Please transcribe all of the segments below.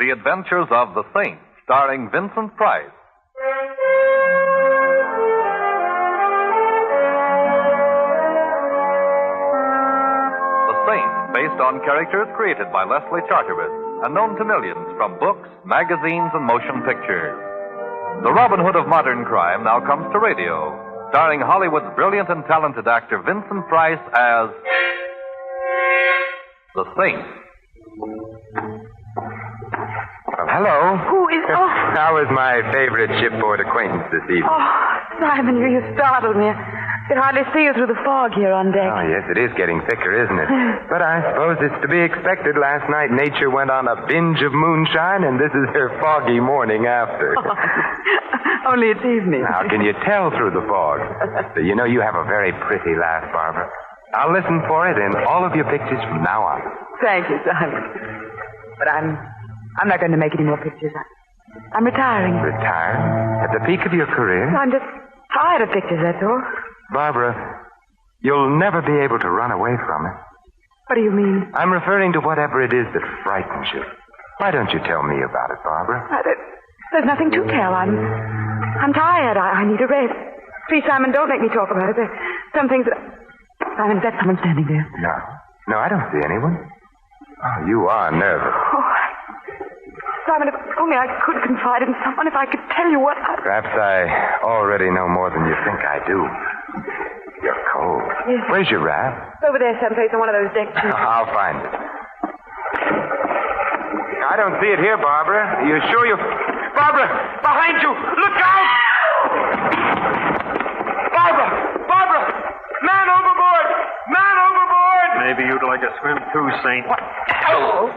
The Adventures of the Saint, starring Vincent Price. The Saint, based on characters created by Leslie Charteris and known to millions from books, magazines, and motion pictures. The Robin Hood of modern crime now comes to radio, starring Hollywood's brilliant and talented actor Vincent Price as the Saint. Well, hello. Who is... Oh. How is my favorite shipboard acquaintance this evening? Oh, Simon, you startled me. I could hardly see you through the fog here on deck. Oh, yes, it is getting thicker, isn't it? But I suppose it's to be expected. Last night, nature went on a binge of moonshine, and this is her foggy morning after. Oh, only it's evening. How can you tell through the fog? But you know, you have a very pretty laugh, Barbara. I'll listen for it in all of your pictures from now on. Thank you, Simon. But I'm not going to make any more pictures. I'm retiring. Retire? At the peak of your career? I'm just tired of pictures, that's all. Barbara, you'll never be able to run away from it. What do you mean? I'm referring to whatever it is that frightens you. Why don't you tell me about it, Barbara? There's nothing to tell. I'm tired. I need a rest. Please, Simon, don't make me talk about it. There's some things that... Simon, is that someone standing there? No, I don't see anyone. Oh, you are nervous. Oh, Simon, if only I could confide in someone, if I could tell you what I... Perhaps I already know more than you think I do. You're cold. Yes. Where's your wrap? Over there someplace on one of those decks. I'll find it. I don't see it here, Barbara. Are you sure you... Barbara! Behind you! Look out! Barbara! Man overboard! Man overboard! Maybe you'd like to swim too, Saint. What? Oh!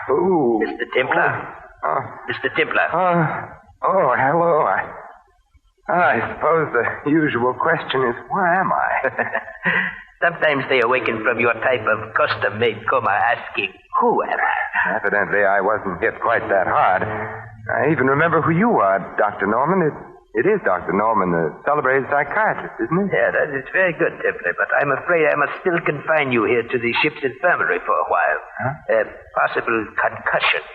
Oh. Mr. Templar? Mr. Templar? Hello. I suppose the usual question is, where am I? Sometimes they awaken from your type of custom-made coma asking, who am I? Evidently, I wasn't hit quite that hard. I even remember who you are, Dr. Norman. It is Dr. Norman, the celebrated psychiatrist, isn't it? Yeah, that is very good, Templar, but I'm afraid I must still confine you here to the ship's infirmary for a while. Huh? Possible concussion.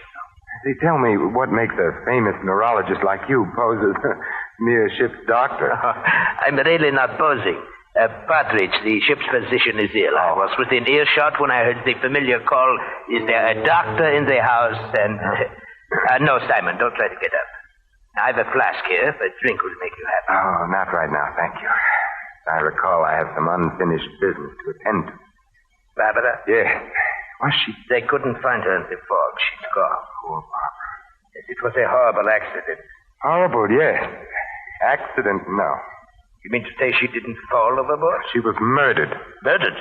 See, tell me, what makes a famous neurologist like you pose as a mere ship's doctor? I'm really not posing. Partridge, the ship's physician, is ill. I was within earshot when I heard the familiar call, is there a doctor in the house? And, no, Simon, don't try to get up. I have a flask here. A drink will make you happy. Oh, not right now, thank you. I recall I have some unfinished business to attend to. Barbara? Yes. Was she? They couldn't find her in the fog. She's gone. Poor Barbara. Yes, it was a horrible accident. Horrible, yes. Accident, no. You mean to say she didn't fall overboard? She was murdered. Murdered?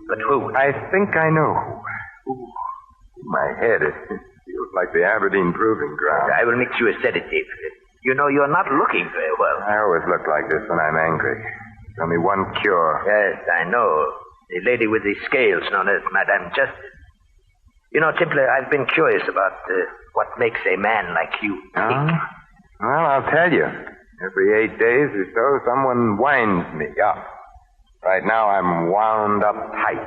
But who? I think I know who. Ooh, my head feels like the Aberdeen Proving Ground. I will mix you a sedative. You know, you're not looking very well. I always look like this when I'm angry. There's only one cure. Yes, I know. The lady with the scales known as Madame Justice. You know, Templar, I've been curious about what makes a man like you tick. Well, I'll tell you. Every 8 days or so, someone winds me up. Right now, I'm wound up tight.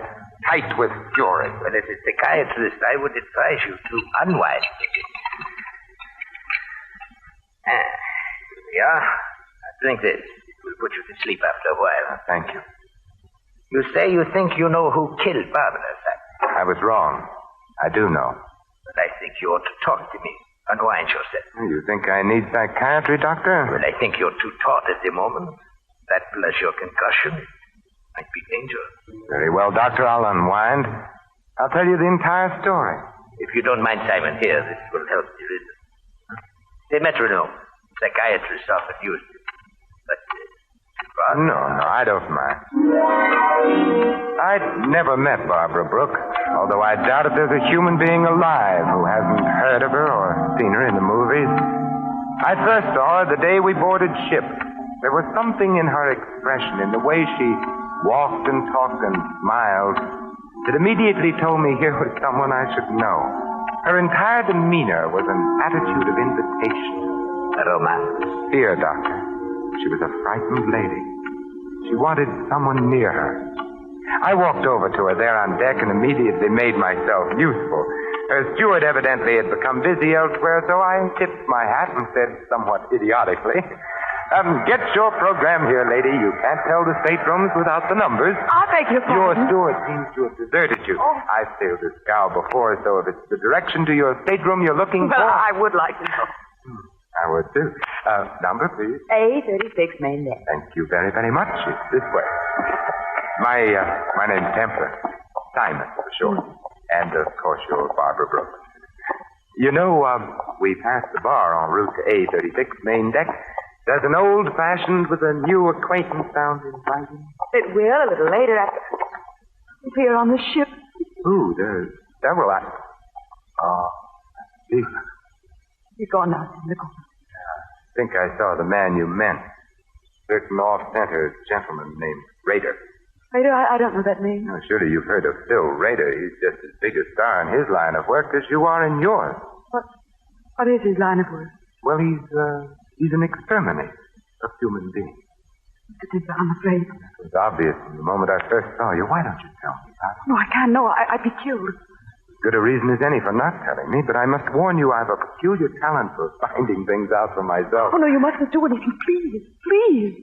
Tight with fury. But as a psychiatrist, I would advise you to unwind. Here we are. Drink this. It will put you to sleep after a while. Thank you. You say you think you know who killed Barbara, sir. I was wrong. I do know. But I think you ought to talk to me. Unwind yourself. You think I need psychiatry, Doctor? Well, I think you're too taut at the moment. That plus your concussion might be dangerous. Very well, Doctor. I'll unwind. I'll tell you the entire story. If you don't mind, Simon, here, this will help you. The metronome. Psychiatrists often use it. But, no, I don't mind. I'd never met Barbara Brooke, although I doubt if there's a human being alive who hasn't heard of her or seen her in the movies. I first saw her the day we boarded ship. There was something in her expression, in the way she walked and talked and smiled, that immediately told me here was someone I should know. Her entire demeanor was an attitude of invitation. Romance. Dear Doctor, she was a frightened lady. She wanted someone near her. I walked over to her there on deck and immediately made myself useful. Her steward evidently had become busy elsewhere, so I tipped my hat and said somewhat idiotically, get your program here, lady. You can't tell the staterooms without the numbers. I beg your Your pardon. steward seems to have deserted you. Oh. I've sailed this scow before, so if it's the direction to your stateroom you're looking Well, for... I would like to know. I would, too. Number, please. A36 main deck. Thank you very, very much. It's this way. My name's Templar. Simon, for short. And, of course, you're Barbara Brooks. You know, we passed the bar en route to A36 main deck. Does an old-fashioned with a new acquaintance sound inviting? It will a little later after we're on the ship. Ooh, there's several. Gee, You're gone now, Nick. I think I saw the man you meant. Certain off-center gentleman named Rader. Raider, I don't know that name. Oh, surely you've heard of Phil Rader. He's just as big a star in his line of work as you are in yours. What is his line of work? Well, he's an exterminator of human beings. Mr. Templar, I'm afraid. It was obvious from the moment I first saw you. Why don't you tell me about it? No, I can't. No, I'd be killed. Good a reason as any for not telling me, but I must warn you I've a peculiar talent for finding things out for myself. Oh, no, you mustn't do anything. Please, please.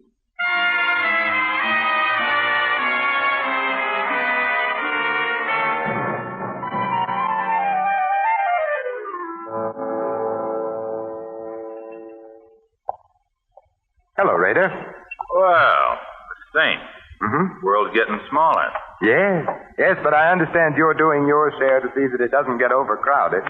Hello, Rader. Well, the Saint. Mm-hmm. World's getting smaller. Yes, but I understand you're doing your share to see that it doesn't get overcrowded.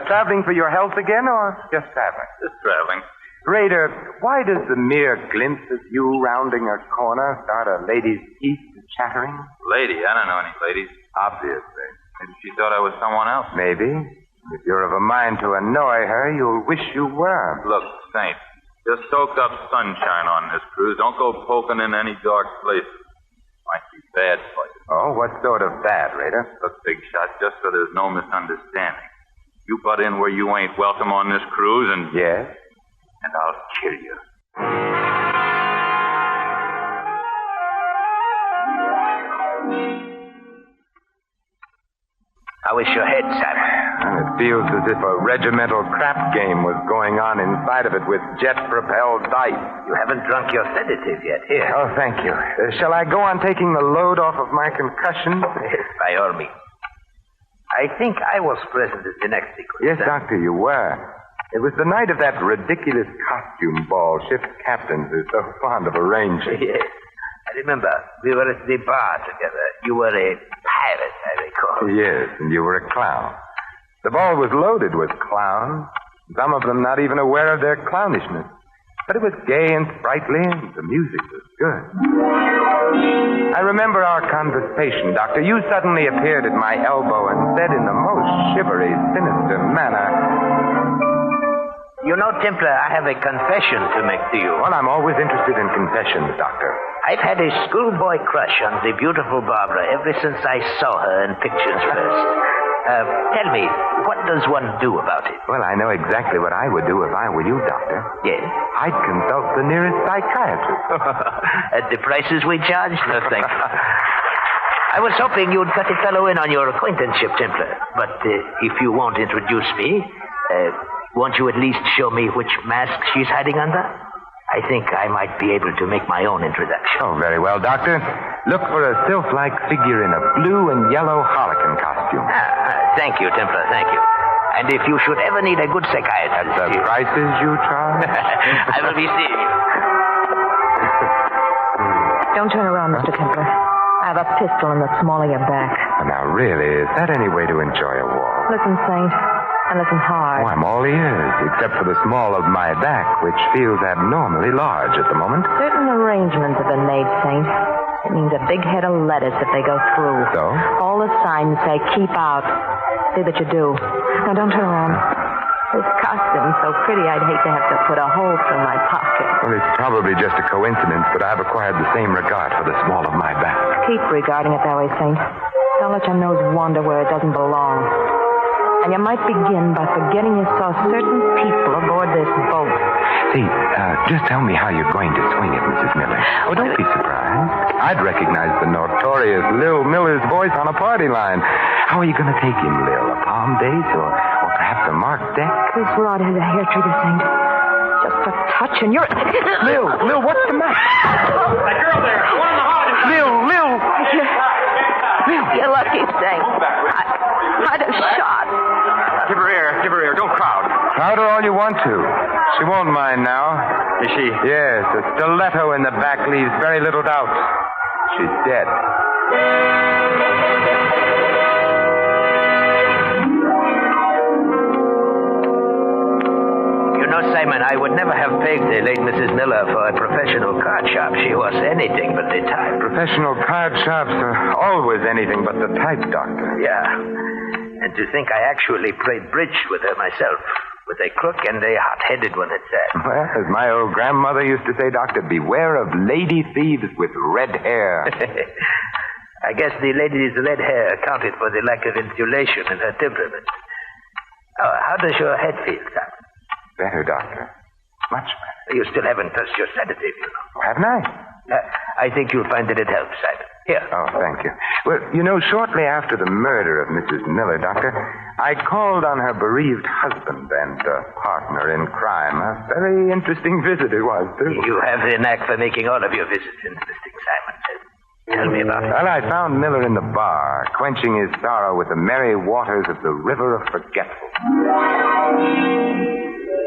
Traveling for your health again, or just traveling? Just traveling. Rader, why does the mere glimpse of you rounding a corner start a lady's teeth chattering? Lady, I don't know any ladies. Obviously. Maybe she thought I was someone else. Maybe. If you're of a mind to annoy her, you'll wish you were. Look, Saint, just soak up sunshine on this cruise. Don't go poking in any dark places. Might be bad for you. Oh, what sort of bad, Rader? Look, Big Shot, just so there's no misunderstanding. You butt in where you ain't welcome on this cruise, and... Yes? And I'll kill you. How is your head, Simon? And it feels as if a regimental crap game was going on inside of it with jet-propelled dice. You haven't drunk your sedative yet. Here. Oh, thank you. Shall I go on taking the load off of my concussion? By all means. I think I was present at the next sequence. Yes, Doctor, you were. It was the night of that ridiculous costume ball ship's captains are so fond of arranging. Yes. I remember. We were at the bar together. You were a pirate, I recall. Yes, and you were a clown. The ball was loaded with clowns, some of them not even aware of their clownishness. But it was gay and sprightly, and the music was good. I remember our conversation, Doctor. You suddenly appeared at my elbow and said in the most shivery, sinister manner... You know, Templar, I have a confession to make to you. Well, I'm always interested in confessions, Doctor. I've had a schoolboy crush on the beautiful Barbara ever since I saw her in pictures first. Tell me, what does one do about it? Well, I know exactly what I would do if I were you, Doctor. Yes? I'd consult the nearest psychiatrist. At the prices we charge? No, thank you. I was hoping you'd cut a fellow in on your acquaintanceship, Templar. But if you won't introduce me, won't you at least show me which mask she's hiding under? I think I might be able to make my own introduction. Oh, very well, Doctor. Look for a sylph-like figure in a blue and yellow harlequin costume. Thank you, Templar, thank you. And if you should ever need a good psychiatrist... The prices you charge? I will be seeing you. Don't turn around, Mr. Templar. I have a pistol in the small of your back. Now, really, is that any way to enjoy a war? Listen, Saint, and listen hard. Oh, I'm all ears, except for the small of my back, which feels abnormally large at the moment. Certain arrangements have been made, Saint. It means a big head of lettuce if they go through. So? All the signs say, keep out. See that you do. Now, don't turn around. This costume's so pretty, I'd hate to have to put a hole through my pocket. Well, it's probably just a coincidence, but I've acquired the same regard for the small of my back. Keep regarding it that way, Saint. Don't let your nose wander where it doesn't belong. And you might begin by forgetting you saw certain people aboard this boat. See, just tell me how you're going to swing it, Mrs. Miller. Oh, don't be surprised. I'd recognize the notorious Lil Miller's voice on a party line. How are you going to take him, Lil? A palm date or perhaps a marked deck? This rod has a hair trigger, Saint. Just a touch and you're... Lil, what's the matter? That girl there, I want in the hospital. Lil. You're lucky, Saint. I'd have shot. Give her air. Don't crowd. Crowd her all you want to. She won't mind now. Is she? Yes, a stiletto in the back leaves very little doubt. She's dead. You know, Simon, I would never have pegged the late Mrs. Miller for a professional card sharp. She was anything but the type. Professional card sharps are always anything but the type, Doctor. Yeah. And to think I actually played bridge with her myself. With a crook and a hot-headed one at that. Well, as my old grandmother used to say, Doctor, beware of lady thieves with red hair. I guess the lady's red hair accounted for the lack of insulation in her temperament. Oh, how does your head feel, Simon? Better, Doctor. Much better. You still haven't touched your sedative, you know. Haven't I? I think you'll find that it helps, Simon. Here. Oh, thank you. Well, you know, shortly after the murder of Mrs. Miller, Doctor, I called on her bereaved husband and partner in crime. A very interesting visit it was, too. You have the knack for making all of your visits interesting, Simon. Tell me about it. Well, I found Miller in the bar, quenching his sorrow with the merry waters of the River of Forgetfulness.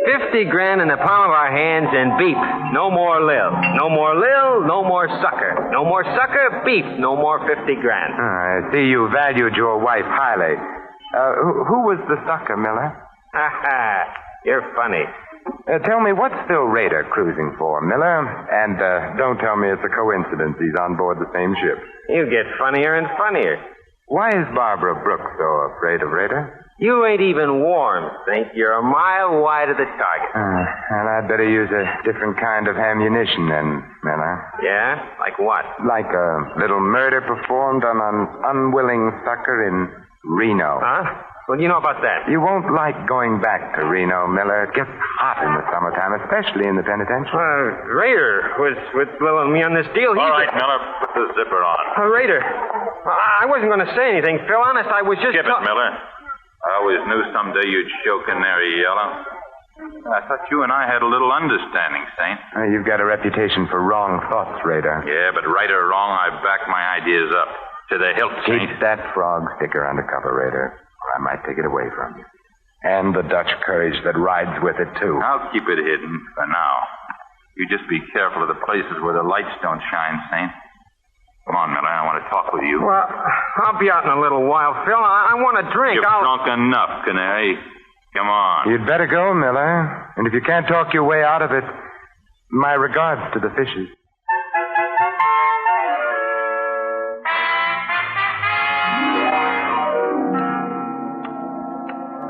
50 grand in the palm of our hands and beep. No more Lil. No more Lil, no more sucker. No more sucker, beep. No more 50 grand. I see you valued your wife highly. Who was the sucker, Miller? Ha ha. You're funny. Tell me, what's Phil Rader cruising for, Miller? And don't tell me it's a coincidence he's on board the same ship. You get funnier and funnier. Why is Barbara Brooks so afraid of Rader? You ain't even warm, Think. You're a mile wide of the target. Well, I'd better use a different kind of ammunition then, Miller. Yeah? Like what? Like a little murder performed on an unwilling sucker in Reno. Huh? What do you know about that? You won't like going back to Reno, Miller. It gets hot in the summertime, especially in the penitentiary. Raider was with Lil and me on this deal. All right, Miller, put the zipper on. Raider. I wasn't going to say anything, Phil. Honest, I was just... Skip it, Miller. I always knew someday you'd choke in there, Yellow. I thought you and I had a little understanding, Saint. You've got a reputation for wrong thoughts, Raider. Yeah, but right or wrong, I back my ideas up. To the hilt, Saint. Keep that frog sticker under cover, Raider, or I might take it away from you. And the Dutch courage that rides with it, too. I'll keep it hidden for now. You just be careful of the places where the lights don't shine, Saint. Come on, Miller. I want to talk with you. Well, I'll be out in a little while, Phil. I want a drink. You've drunk enough, Canary. Come on. You'd better go, Miller. And if you can't talk your way out of it, my regards to the fishes.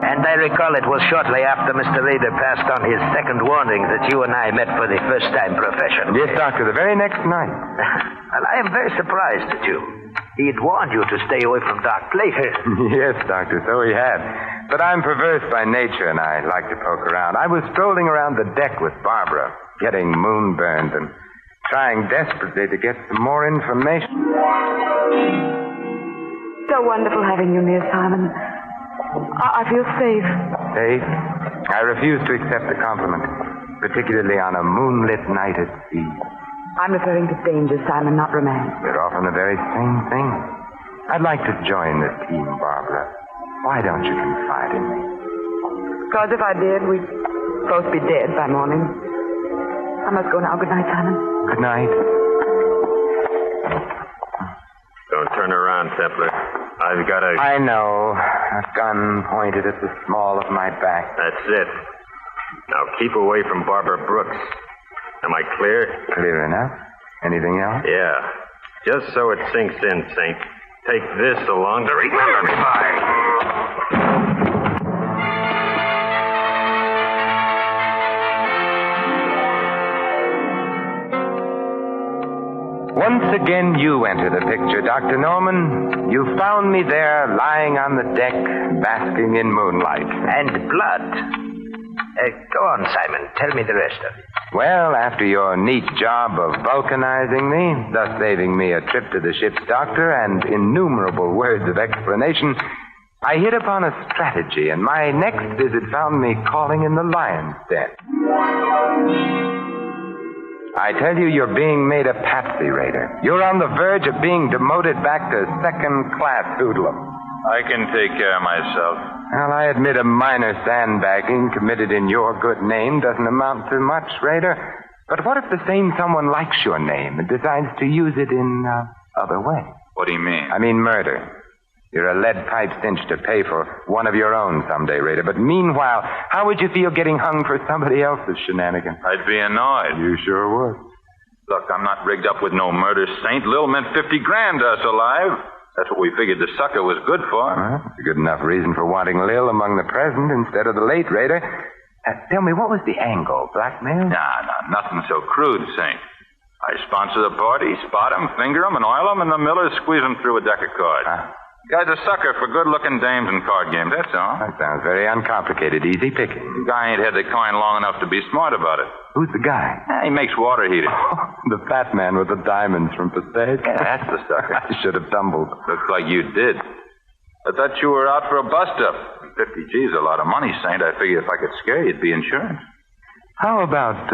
And I recall it was shortly after Mr. Rader passed on his second warning that you and I met for the first time professionally. Yes, Doctor, the very next night. Well, I am very surprised at you. He'd warned you to stay away from dark places. Yes, Doctor, so he had. But I'm perverse by nature, and I like to poke around. I was strolling around the deck with Barbara, getting moonburned and trying desperately to get some more information. So wonderful having you near, Simon. I feel safe. Safe? I refuse to accept the compliment, particularly on a moonlit night at sea. I'm referring to danger, Simon, not romance. They're often the very same thing. I'd like to join the team, Barbara. Why don't you confide in me? Because if I did, we'd both be dead by morning. I must go now. Good night, Simon. Good night. Don't turn around, Templar. I've got a... I know. A gun pointed at the small of my back. That's it. Now keep away from Barbara Brooks. Am I clear? Clear enough. Anything else? Yeah. Just so it sinks in, Saint. Take this along to remember me by. Once again you enter the picture, Dr. Norman. You found me there, lying on the deck, basking in moonlight. And blood. Go on, Simon. Tell me the rest of it. Well, after your neat job of vulcanizing me, thus saving me a trip to the ship's doctor and innumerable words of explanation, I hit upon a strategy, and my next visit found me calling in the lion's den. I tell you, you're being made a patsy raider. You're on the verge of being demoted back to second-class hoodlum. I can take care of myself. Well, I admit a minor sandbagging committed in your good name doesn't amount to much, Raider. But what if the same someone likes your name and decides to use it in other way? What do you mean? I mean murder. You're a lead pipe cinch to pay for one of your own someday, Raider. But meanwhile, how would you feel getting hung for somebody else's shenanigans? I'd be annoyed. You sure would. Look, I'm not rigged up with no murder saint. Lil meant $50,000 to us alive. That's what we figured the sucker was good for. Well, it's a good enough reason for wanting Lil among the present instead of the late, Raider. Tell me, what was the angle? Blackmail? Nah, nothing so crude, Saint. I sponsor the party, spot him, finger him, and oil him, and the Millers squeeze him through a deck of cards. Guy's a sucker for good-looking dames and card games, that's all. That sounds very uncomplicated, easy picking. The guy ain't had the coin long enough to be smart about it. Who's the guy? He makes water heaters. The fat man with the diamonds from Passage? Yeah, that's the sucker. I should have tumbled. Looks like you did. I thought you were out for a bust-up. 50 G's a lot of money, Saint. I figured if I could scare you, it'd be insurance. How about,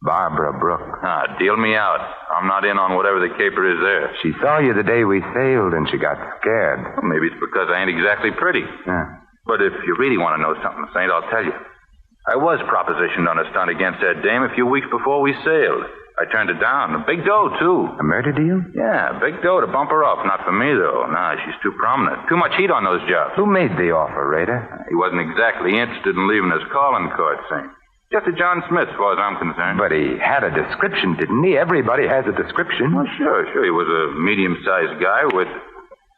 Barbara Brooke? Deal me out. I'm not in on whatever the caper is there. She saw you the day we sailed and she got scared. Well, maybe it's because I ain't exactly pretty. Yeah. But if you really want to know something, Saint, I'll tell you. I was propositioned on a stunt against that dame a few weeks before we sailed. I turned it down. A big dough, too. A murder deal? Yeah, big dough to bump her off. Not for me, though. Nah, she's too prominent. Too much heat on those jobs. Who made the offer, Raider? He wasn't exactly interested in leaving his calling card, Saint. Just a John Smith, as far as I'm concerned. But he had a description, didn't he? Everybody has a description. Well, sure. He was a medium-sized guy with...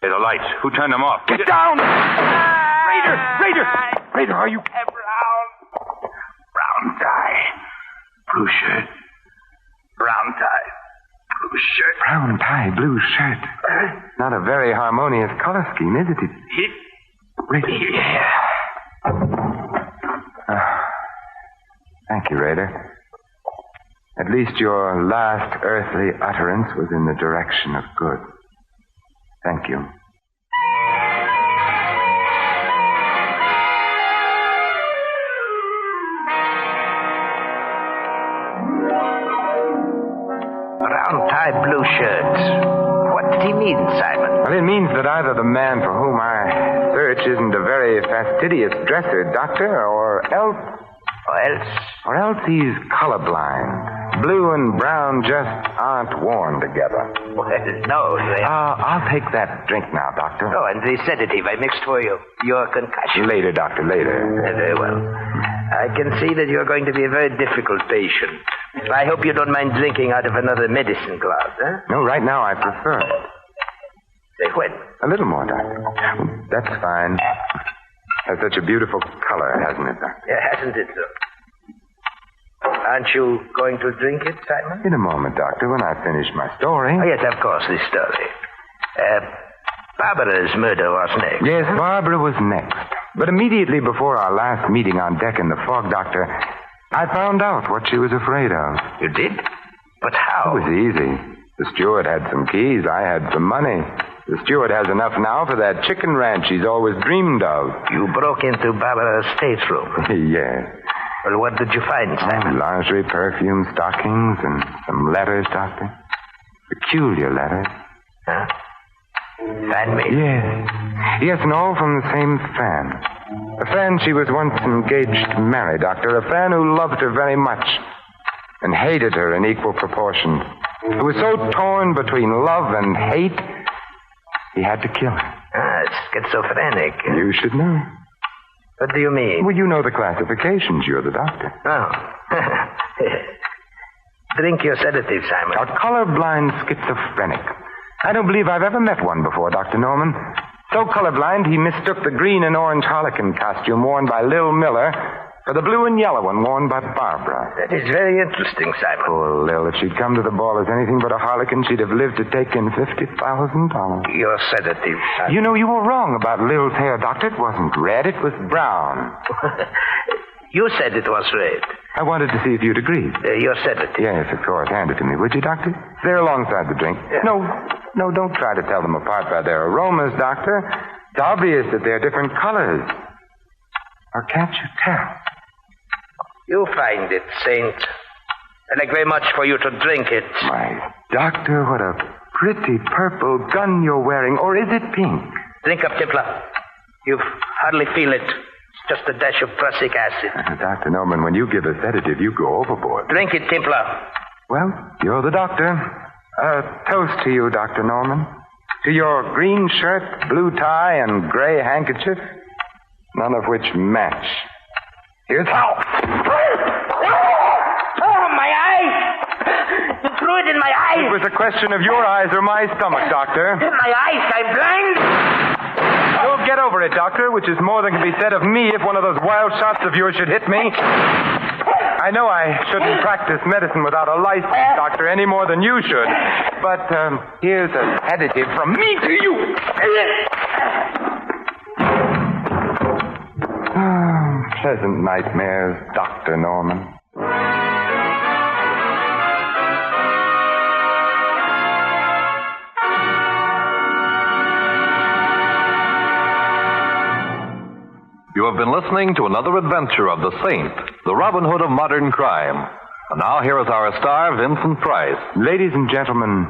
Hey, the lights. Who turned them off? Get down! Raider, are you... Brown tie. Blue shirt. Brown tie. Blue shirt. Brown tie, blue shirt. Not a very harmonious color scheme, is it? Raider. Yeah. Thank you, Raider. At least your last earthly utterance was in the direction of good. Thank you. Brown tie, blue shirts. What did he mean, Simon? Well, it means that either the man for whom I search isn't a very fastidious dresser, Doctor, or else he's colorblind. Blue and brown just aren't worn together. Well, no. I'll take that drink now, Doctor. Oh, and the sedative I mixed for you. Your concussion. Later, Doctor, later. Very well. I can see that you're going to be a very difficult patient. I hope you don't mind drinking out of another medicine glass, huh? No, right now I prefer it. Say when? A little more, Doctor. That's fine. Has such a beautiful color, hasn't it, Doctor? Yeah, hasn't it, sir? Aren't you going to drink it, Simon? In a moment, Doctor, when I finish my story. Oh, yes, of course, this story. Barbara's murder was next. Yes, Barbara was next. But immediately before our last meeting on deck in the fog, Doctor, I found out what she was afraid of. You did? But how? It was easy. The steward had some keys. I had some money. The steward has enough now for that chicken ranch he's always dreamed of. You broke into Barbara's stateroom. Yes. Well, what did you find, Simon? Lingerie, perfume, stockings, and some letters, Doctor. Peculiar letters. Huh? Fan-made? Yes, and all from the same fan. A fan she was once engaged to marry, Doctor. A fan who loved her very much and hated her in equal proportions. Who was so torn between love and hate, he had to kill her. It's schizophrenic. You should know. What do you mean? Well, you know the classifications. You're the doctor. Oh. Drink your sedative, Simon. A colorblind schizophrenic. I don't believe I've ever met one before, Dr. Norman. So colorblind, he mistook the green and orange harlequin costume worn by Lil Miller for the blue and yellow one worn by Barbara. That is very interesting, Simon. Poor Lil. If she'd come to the ball as anything but a harlequin, she'd have lived to take in $50,000. Your sedative, Simon. You know, you were wrong about Lil's hair, Doctor. It wasn't red, it was brown. You said it was red. I wanted to see if you'd agree. Your sedative. Yes, of course. Hand it to me, would you, Doctor? There alongside the drink. Yeah. No, don't try to tell them apart by their aromas, Doctor. It's obvious that they're different colors. Or can't you tell? You find it, Saint. I'd like very much for you to drink it. My Doctor, what a pretty purple gun you're wearing. Or is it pink? Drink up, Templar. You hardly feel it. It's just a dash of prussic acid. Dr. Norman, when you give a sedative, you go overboard. Drink it, Templar. Well, you're the doctor. A toast to you, Dr. Norman. To your green shirt, blue tie, and gray handkerchief, none of which match. Here's how. Oh, my eyes! You threw it in my eyes! It was a question of your eyes or my stomach, Doctor. My eyes, I'm blind! You'll get over it, Doctor, which is more than can be said of me if one of those wild shots of yours should hit me. I know I shouldn't practice medicine without a license, Doctor, any more than you should. But here's a sedative from me to you. Pleasant nightmares, Dr. Norman. You have been listening to another adventure of the Saint, the Robin Hood of modern crime. And now here is our star, Vincent Price. Ladies and gentlemen,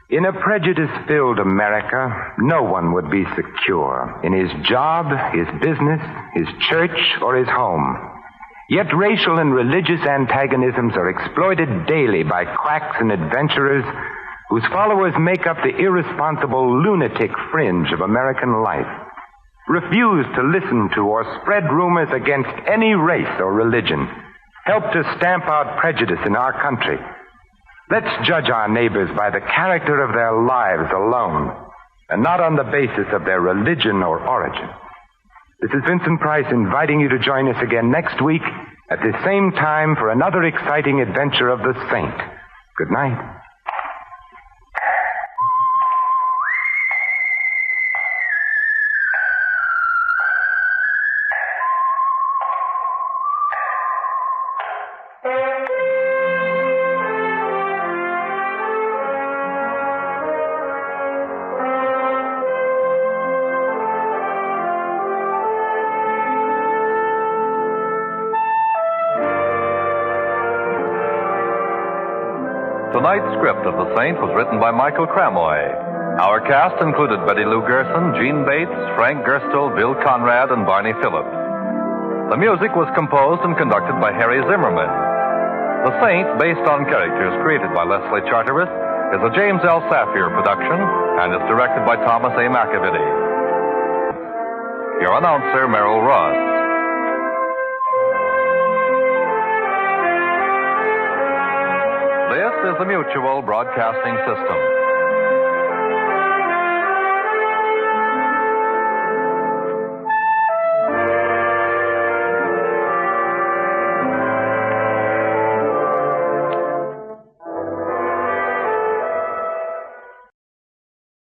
in a prejudice-filled America, no one would be secure in his job, his business, his church, or his home. Yet racial and religious antagonisms are exploited daily by quacks and adventurers whose followers make up the irresponsible lunatic fringe of American life. Refuse to listen to or spread rumors against any race or religion. Help to stamp out prejudice in our country. Let's judge our neighbors by the character of their lives alone, and not on the basis of their religion or origin. This is Vincent Price inviting you to join us again next week at the same time for another exciting adventure of the Saint. Good night. Tonight's script of The Saint was written by Michael Cramoy. Our cast included Betty Lou Gerson, Gene Bates, Frank Gerstle, Bill Conrad, and Barney Phillips. The music was composed and conducted by Harry Zimmerman. The Saint, based on characters created by Leslie Charteris, is a James L. Safier production and is directed by Thomas A. McAvity. Your announcer, Merrill Ross. This is the Mutual Broadcasting System.